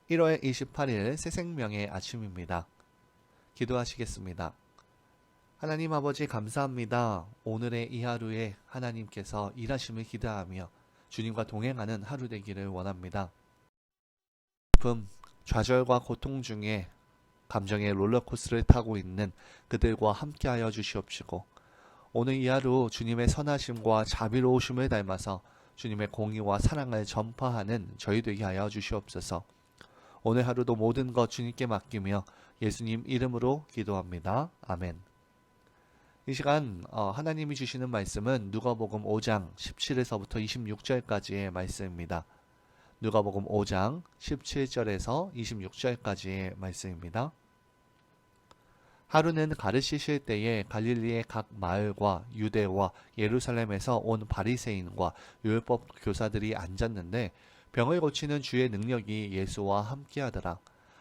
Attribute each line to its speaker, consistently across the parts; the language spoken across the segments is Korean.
Speaker 1: 1월 28일 새생명의 아침입니다. 기도하시겠습니다. 하나님 아버지 감사합니다. 오늘의 이 하루에 하나님께서 일하심을 기대하며 주님과 동행하는 하루 되기를 원합니다. 아픔, 좌절과 고통 중에 감정의 롤러코스터를 타고 있는 그들과 함께하여 주시옵시고 오늘 이 하루 주님의 선하심과 자비로우심을 닮아서 주님의 공의와 사랑을 전파하는 저희 되게 하여 주시옵소서. 오늘 하루도 모든 것 주님께 맡기며 예수님 이름으로 기도합니다. 아멘. 이 시간 하나님이 주시는 말씀은 누가복음 5장 17에서부터 26절까지의 말씀입니다. 누가복음 5장 17절에서 26절까지의 말씀입니다. 하루는 가르치실 때에 갈릴리의 각 마을과 유대와 예루살렘에서 온 바리새인과 율법 교사들이 앉았는데 병을 고치는 주의 능력이 예수와 함께하더라.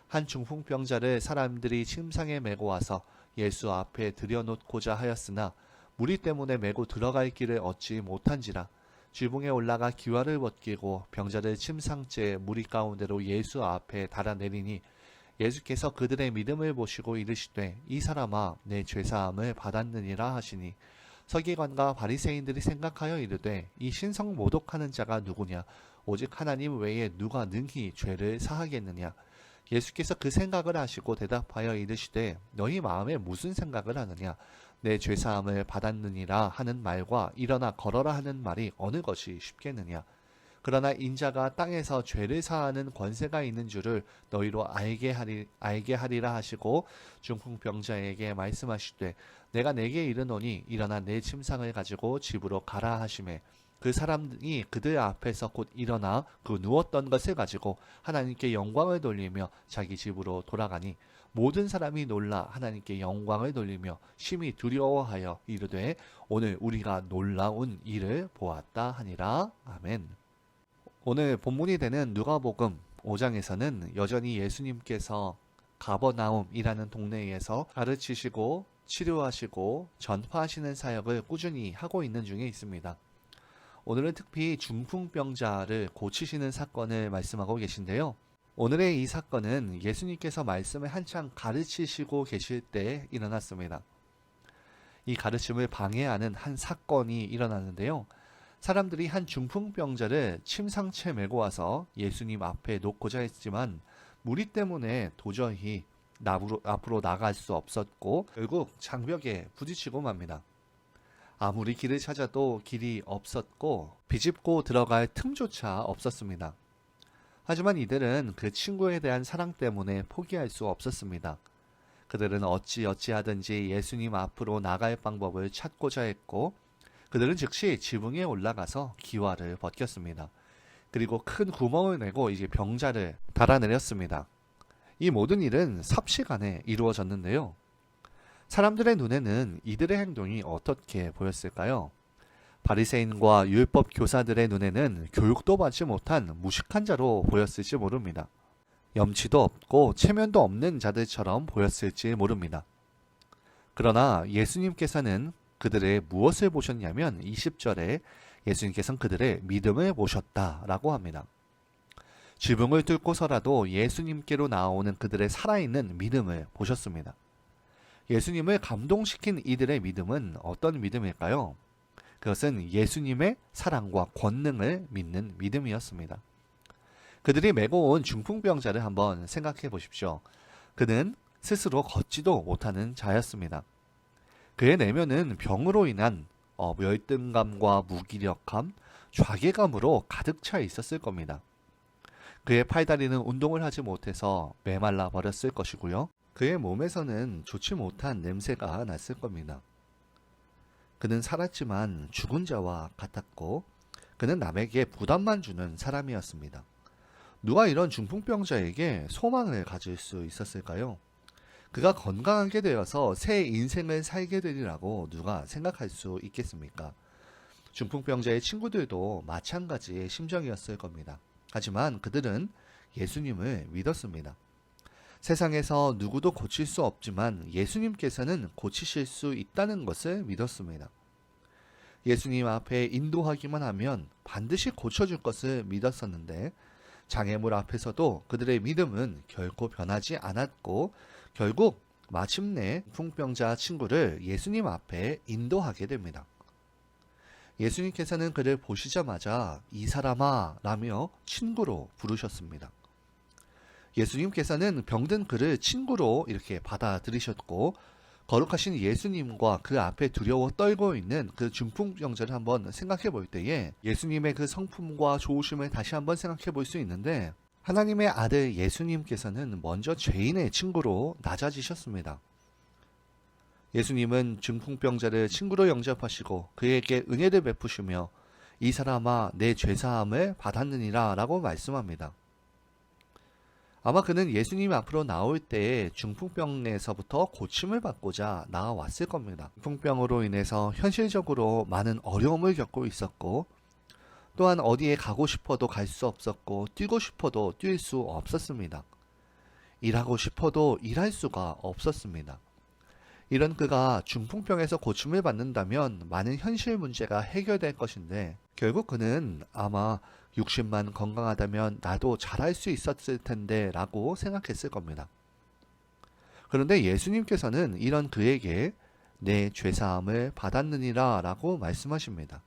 Speaker 1: 한 중풍병자를 사람들이 침상에 메고 와서 예수 앞에 들여놓고자 하였으나 무리 때문에 메고 들어갈 길을 얻지 못한지라. 지붕에 올라가 기와를 벗기고 병자를 침상째 무리 가운데로 예수 앞에 달아내리니 예수께서 그들의 믿음을 보시고 이르시되 이 사람아 내 죄사함을 받았느니라 하시니 서기관과 바리새인들이 생각하여 이르되 이 신성 모독하는 자가 누구냐 오직 하나님 외에 누가 능히 죄를 사하겠느냐. 예수께서 그 생각을 하시고 대답하여 이르시되 너희 마음에 무슨 생각을 하느냐. 내 죄사함을 받았느니라 하는 말과 일어나 걸어라 하는 말이 어느 것이 쉽겠느냐. 그러나 인자가 땅에서 죄를 사하는 권세가 있는 줄을 너희로 알게 하리라 하시고 중풍병자에게 말씀하시되 내가 내게 이르노니 일어나 내 침상을 가지고 집으로 가라 하시매 그 사람이 그들 앞에서 곧 일어나 그 누웠던 것을 가지고 하나님께 영광을 돌리며 자기 집으로 돌아가니 모든 사람이 놀라 하나님께 영광을 돌리며 심히 두려워하여 이르되 오늘 우리가 놀라운 일을 보았다 하니라. 아멘. 오늘 본문이 되는 누가복음 5장에서는 여전히 예수님께서 가버나움이라는 동네에서 가르치시고 치료하시고 전파하시는 사역을 꾸준히 하고 있는 중에 있습니다. 오늘은 특히 중풍병자를 고치시는 사건을 말씀하고 계신데요. 오늘의 이 사건은 예수님께서 말씀을 한창 가르치시고 계실 때 일어났습니다. 이 가르침을 방해하는 한 사건이 일어났는데요. 사람들이 한 중풍병자를 침상채 메고 와서 예수님 앞에 놓고자 했지만 무리 때문에 도저히 앞으로 나갈 수 없었고 결국 장벽에 부딪히고 맙니다. 아무리 길을 찾아도 길이 없었고 비집고 들어갈 틈조차 없었습니다. 하지만 이들은 그 친구에 대한 사랑 때문에 포기할 수 없었습니다. 그들은 어찌하든지 예수님 앞으로 나갈 방법을 찾고자 했고 그들은 즉시 지붕에 올라가서 기와를 벗겼습니다. 그리고 큰 구멍을 내고 이제 병자를 달아내렸습니다. 이 모든 일은 삽시간에 이루어졌는데요. 사람들의 눈에는 이들의 행동이 어떻게 보였을까요? 바리새인과 율법 교사들의 눈에는 교육도 받지 못한 무식한 자로 보였을지 모릅니다. 염치도 없고 체면도 없는 자들처럼 보였을지 모릅니다. 그러나 예수님께서는 그들의 무엇을 보셨냐면 20절에 예수님께서는 그들의 믿음을 보셨다라고 합니다. 지붕을 뚫고서라도 예수님께로 나오는 그들의 살아있는 믿음을 보셨습니다. 예수님을 감동시킨 이들의 믿음은 어떤 믿음일까요? 그것은 예수님의 사랑과 권능을 믿는 믿음이었습니다. 그들이 메고 온 중풍병자를 한번 생각해 보십시오. 그는 스스로 걷지도 못하는 자였습니다. 그의 내면은 병으로 인한 열등감과 무기력함, 좌계감으로 가득 차 있었을 겁니다. 그의 팔다리는 운동을 하지 못해서 메말라 버렸을 것이고요. 그의 몸에서는 좋지 못한 냄새가 났을 겁니다. 그는 살았지만 죽은 자와 같았고 그는 남에게 부담만 주는 사람이었습니다. 누가 이런 중풍병자에게 소망을 가질 수 있었을까요? 그가 건강하게 되어서 새 인생을 살게 되리라고 누가 생각할 수 있겠습니까? 중풍병자의 친구들도 마찬가지의 심정이었을 겁니다. 하지만 그들은 예수님을 믿었습니다. 세상에서 누구도 고칠 수 없지만 예수님께서는 고치실 수 있다는 것을 믿었습니다. 예수님 앞에 인도하기만 하면 반드시 고쳐줄 것을 믿었었는데 장애물 앞에서도 그들의 믿음은 결코 변하지 않았고 결국 마침내 중풍병자 친구를 예수님 앞에 인도하게 됩니다. 예수님께서는 그를 보시자마자 이 사람아 라며 친구로 부르셨습니다. 예수님께서는 병든 그를 친구로 이렇게 받아들이셨고 거룩하신 예수님과 그 앞에 두려워 떨고 있는 그 중풍병자를 한번 생각해 볼 때에 예수님의 그 성품과 좋으심을 다시 한번 생각해 볼 수 있는데 하나님의 아들 예수님께서는 먼저 죄인의 친구로 낮아지셨습니다. 예수님은 중풍병자를 친구로 영접하시고 그에게 은혜를 베푸시며 이 사람아 내 죄사함을 받았느니라 라고 말씀합니다. 아마 그는 예수님 앞으로 나올 때에 중풍병에서부터 고침을 받고자 나아왔을 겁니다. 중풍병으로 인해서 현실적으로 많은 어려움을 겪고 있었고 또한 어디에 가고 싶어도 갈 수 없었고 뛰고 싶어도 뛸 수 없었습니다. 일하고 싶어도 일할 수가 없었습니다. 이런 그가 중풍병에서 고침을 받는다면 많은 현실 문제가 해결될 것인데 결국 그는 아마 육신만 건강하다면 나도 잘할 수 있었을 텐데 라고 생각했을 겁니다. 그런데 예수님께서는 이런 그에게 내 죄사함을 받았느니라 라고 말씀하십니다.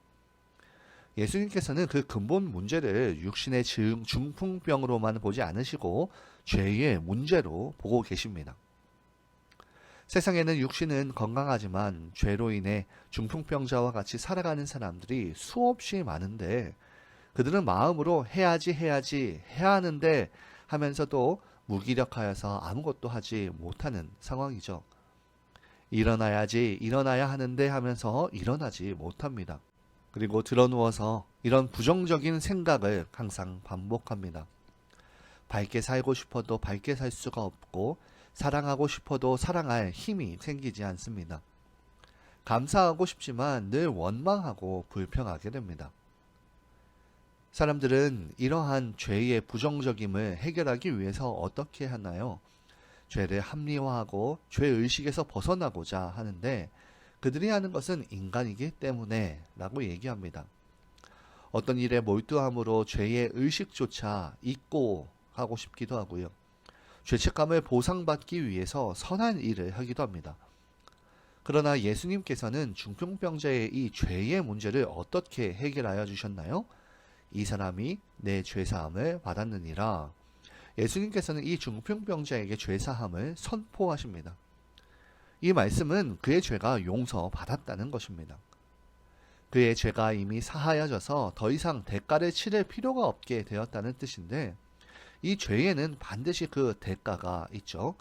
Speaker 1: 예수님께서는 그 근본 문제를 육신의 중풍병으로만 보지 않으시고 죄의 문제로 보고 계십니다. 세상에는 육신은 건강하지만 죄로 인해 중풍병자와 같이 살아가는 사람들이 수없이 많은데 그들은 마음으로 해야 하는데 하면서도 무기력하여서 아무것도 하지 못하는 상황이죠. 일어나야 하는데 하면서 일어나지 못합니다. 그리고 드러누워서 이런 부정적인 생각을 항상 반복합니다. 밝게 살고 싶어도 밝게 살 수가 없고 사랑하고 싶어도 사랑할 힘이 생기지 않습니다. 감사하고 싶지만 늘 원망하고 불평하게 됩니다. 사람들은 이러한 죄의 부정적임을 해결하기 위해서 어떻게 하나요? 죄를 합리화하고 죄의식에서 벗어나고자 하는데 그들이 하는 것은 인간이기 때문에 라고 얘기합니다. 어떤 일에 몰두함으로 죄의 의식조차 잊고 하고 싶기도 하고요. 죄책감을 보상받기 위해서 선한 일을 하기도 합니다. 그러나 예수님께서는 중풍병자의 이 죄의 문제를 어떻게 해결하여 주셨나요? 이 사람이 내 죄사함을 받았느니라. 예수님께서는 이 중풍병자에게 죄사함을 선포하십니다. 이 말씀은 그의 죄가 용서받았다는 것입니다. 그의 죄가 이미 사하여져서 더 이상 대가를 치를 필요가 없게 되었다는 뜻인데 이 죄에는 반드시 그 대가가 있죠.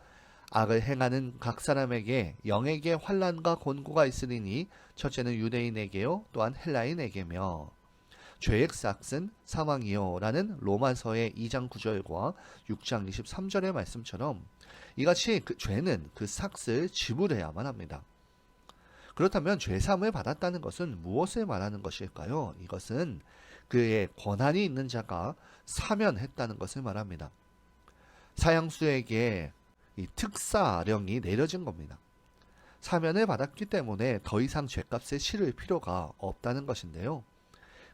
Speaker 1: 악을 행하는 각 사람에게 영에게 환난과 곤고가 있으리니 첫째는 유대인에게요 또한 헬라인에게며 죄의 삭은 사망이요 라는 로마서의 2장 9절과 6장 23절의 말씀처럼 이같이 그 죄는 그 삭을 지불해야만 합니다. 그렇다면 죄사함을 받았다는 것은 무엇을 말하는 것일까요? 이것은 그의 권한이 있는 자가 사면했다는 것을 말합니다. 사형수에게 이 특사령이 내려진 겁니다. 사면을 받았기 때문에 더 이상 죄값을 치를 필요가 없다는 것인데요.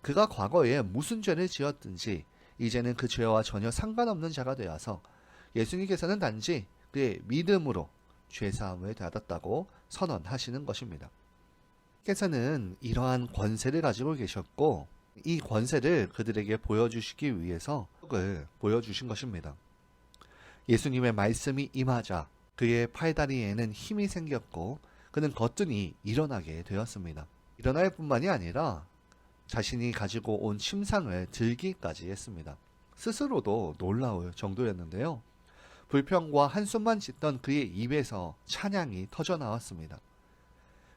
Speaker 1: 그가 과거에 무슨 죄를 지었든지 이제는 그 죄와 전혀 상관없는 자가 되어서 예수님께서는 단지 그의 믿음으로 죄사함을 받았다고 선언하시는 것입니다. 께서는 이러한 권세를 가지고 계셨고 이 권세를 그들에게 보여주시기 위해서 을 보여주신 것입니다. 예수님의 말씀이 임하자 그의 팔다리에는 힘이 생겼고 그는 거뜬히 일어나게 되었습니다. 일어날 뿐만이 아니라 자신이 가지고 온 침상을 들기까지 했습니다. 스스로도 놀라울 정도였는데요. 불평과 한숨만 짓던 그의 입에서 찬양이 터져 나왔습니다.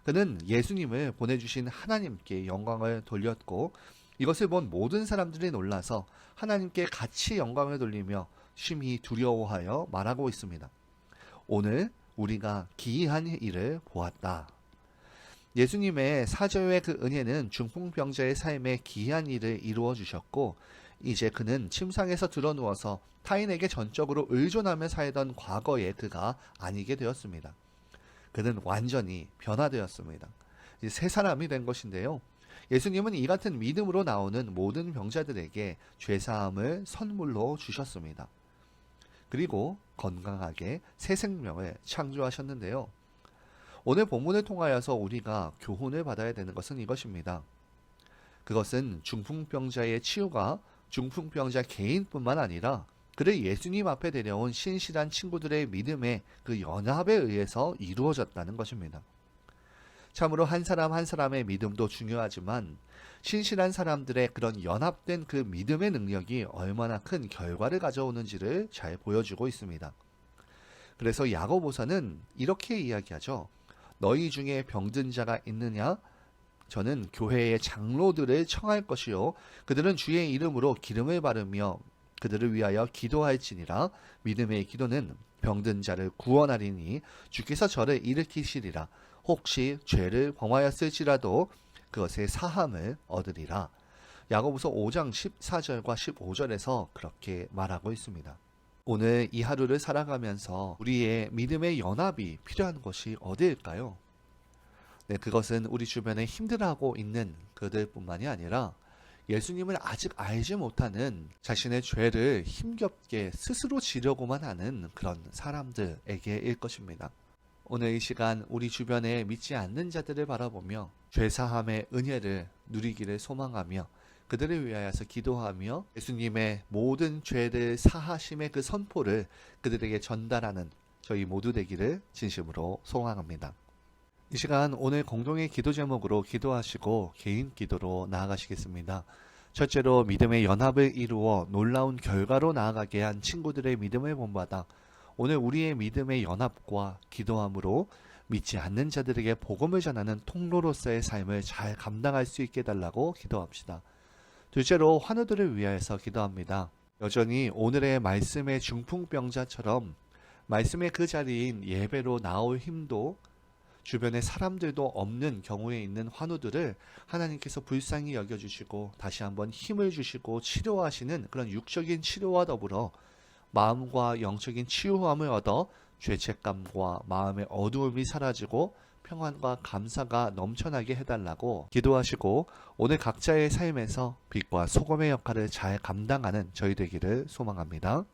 Speaker 1: 그는 예수님을 보내주신 하나님께 영광을 돌렸고 이것을 본 모든 사람들이 놀라서 하나님께 같이 영광을 돌리며 심히 두려워하여 말하고 있습니다. 오늘 우리가 기이한 일을 보았다. 예수님의 사죄의 그 은혜는 중풍병자의 삶에 기이한 일을 이루어 주셨고 이제 그는 침상에서 드러누워서 타인에게 전적으로 의존하며 살던 과거의 그가 아니게 되었습니다. 그는 완전히 변화되었습니다. 이제 새 사람이 된 것인데요. 예수님은 이 같은 믿음으로 나오는 모든 병자들에게 죄사함을 선물로 주셨습니다. 그리고 건강하게 새 생명을 창조하셨는데요. 오늘 본문을 통하여서 우리가 교훈을 받아야 되는 것은 이것입니다. 그것은 중풍병자의 치유가 중풍병자 개인뿐만 아니라 그를 예수님 앞에 데려온 신실한 친구들의 믿음의 그 연합에 의해서 이루어졌다는 것입니다. 참으로 한 사람 한 사람의 믿음도 중요하지만 신실한 사람들의 그런 연합된 그 믿음의 능력이 얼마나 큰 결과를 가져오는지를 잘 보여주고 있습니다. 그래서 야고보서는 이렇게 이야기하죠. 너희 중에 병든 자가 있느냐? 저는 교회의 장로들을 청할 것이요 그들은 주의 이름으로 기름을 바르며 그들을 위하여 기도할지니라. 믿음의 기도는 병든 자를 구원하리니 주께서 저를 일으키시리라. 혹시 죄를 범하였을지라도 그것의 사함을 얻으리라. 야고보서 5장 14절과 15절에서 그렇게 말하고 있습니다. 오늘 이 하루를 살아가면서 우리의 믿음의 연합이 필요한 것이 어디일까요? 네, 그것은 우리 주변에 힘들어하고 있는 그들뿐만이 아니라 예수님을 아직 알지 못하는 자신의 죄를 힘겹게 스스로 지려고만 하는 그런 사람들에게일 것입니다. 오늘 이 시간 우리 주변에 믿지 않는 자들을 바라보며 죄사함의 은혜를 누리기를 소망하며 그들을 위하여서 기도하며 예수님의 모든 죄를 사하심의 그 선포를 그들에게 전달하는 저희 모두 되기를 진심으로 소망합니다. 이 시간 오늘 공동의 기도 제목으로 기도하시고 개인 기도로 나아가시겠습니다. 첫째로 믿음의 연합을 이루어 놀라운 결과로 나아가게 한 친구들의 믿음을 본받아 오늘 우리의 믿음의 연합과 기도함으로 믿지 않는 자들에게 복음을 전하는 통로로서의 삶을 잘 감당할 수 있게 해달라고 기도합시다. 둘째로 환우들을 위하여서 기도합니다. 여전히 오늘의 말씀의 중풍병자처럼 말씀의 그 자리인 예배로 나올 힘도 주변에 사람들도 없는 경우에 있는 환우들을 하나님께서 불쌍히 여겨주시고 다시 한번 힘을 주시고 치료하시는 그런 육적인 치료와 더불어 마음과 영적인 치유함을 얻어 죄책감과 마음의 어두움이 사라지고 평안과 감사가 넘쳐나게 해달라고 기도하시고 오늘 각자의 삶에서 빛과 소금의 역할을 잘 감당하는 저희 되기를 소망합니다.